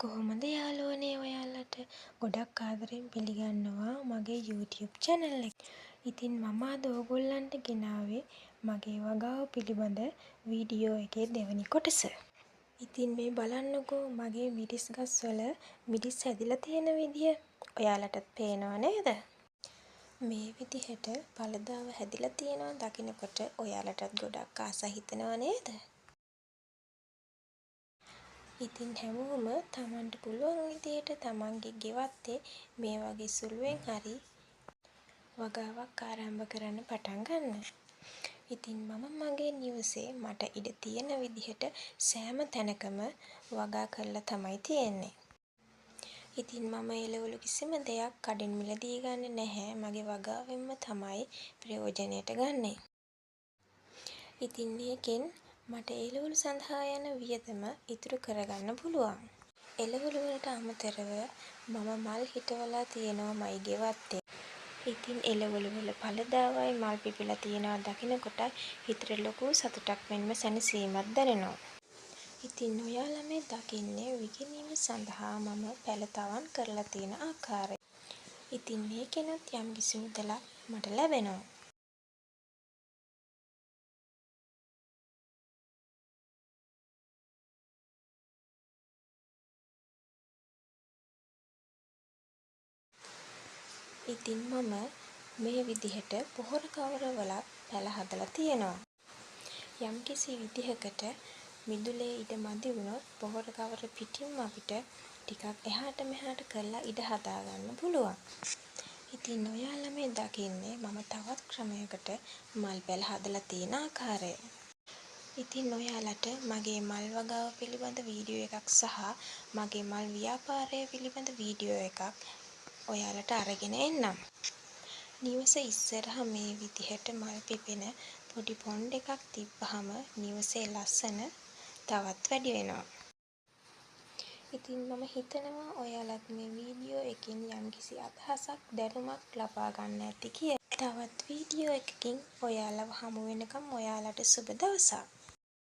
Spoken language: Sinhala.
කොහොමද යාළුවනේ ඔයාලට ගොඩක් ආදරෙන් පිළිගන්නවා මගේ YouTube channel එක. ඉතින් මම අද ඔයගොල්ලන්ට ගෙනාවේ මගේ වගාව පිළිබඳ වීඩියෝ එකේ දෙවෙනි කොටස. ඉතින් මේ බලන්නකෝ මගේ මිරිස් ගස්වල මිරිස් හැදිලා තියෙන විදිය. ඔයාලටත් පේනව නේද? මේ විදිහට පළදාව හැදිලා තියෙනවා දකිනකොට ඔයාලටත් ගොඩක් ආස හිතෙනව නේද? ඉතින් හැමෝම තමන්ට පුළුවන් විදියට තමන්ගේ ගෙවත්තේ මේ වගේ සුළුවෙන් හරි වගාවක් ආරම්භ කරන්න පටන් ගන්න. ඉතින් මම මගේ නිවසේ මට ඉඩ තියෙන විදිහට සෑම තැනකම වගා කරලා තමයි තියෙන්නේ. ඉතින් මම එළවලු කිසිම දෙයක් කඩින් මිලදී ගන්නෙ නැහැ. මගේ වගාවෙන්ම තමයි ප්‍රයෝජනයට ගන්නෙ. ඉතින් මේකෙන් මට එළවලු සඳහා යන වියදම ඉතුරු කරගන්න පුළුවන්. එළවලු වලට අමතරව මම මල් හිටවලා තියෙනවා මයි ගෙවත්තේ. ඉතින් එළවලු වල ඵලදාවයි මල් පිපිලා තියෙනවා දකිනකොට හිතට ලොකු සතුටක් මෙන්ම සැනසීමක් දැනෙනවා. ඉතින් ඔයාලා මේ දකින්නේ විකිණීම සඳහා මම පැල තවන් කරලා තියෙන ආකාරය. ඉතින් මේකෙනුත් යම්කිසි මුදලක් මට ලැබෙනවා. ඉතින් මම මේ විදිහට පොහොර කවරවලක් පැල හදලා තියෙනවා. යම්කිසි විදිහකට මිදුලේ ඉඩ මදි වුණොත් පොහොර කවර පිටින්ම අපිට ටිකක් එහාට මෙහාට කරලා ඉඩ හදා ගන්න පුළුවන්. ඉතින් ඔයාලා මේ දකින්නේ මම තවත් ක්‍රමයකට මල් පැල හදලා තියෙන ආකාරය. ඉතින් ඔයාලට මගේ මල් වගාව පිළිබඳ වීඩියෝ එකක් සහ මගේ මල් ව්‍යාපාරය පිළිබඳ වීඩියෝ එකක් ඔයාලට අරගෙන එන්නම්. නිවස ඉස්සරහා මේ විදිහට මල් පිපෙන පොඩි පොන්ඩ් එකක් තිබ්බහම නිවසේ ලස්සන තවත් වැඩි වෙනවා. ඉතින් මම හිතනවා ඔයාලත් මේ වීඩියෝ එකෙන් යම්කිසි අදහසක් දැනුමක් ලබා ගන්න ඇති කියලා. තවත් වීඩියෝ එකකින් ඔයාලව හමු වෙනකම් ඔයාලට සුබ දවසක්.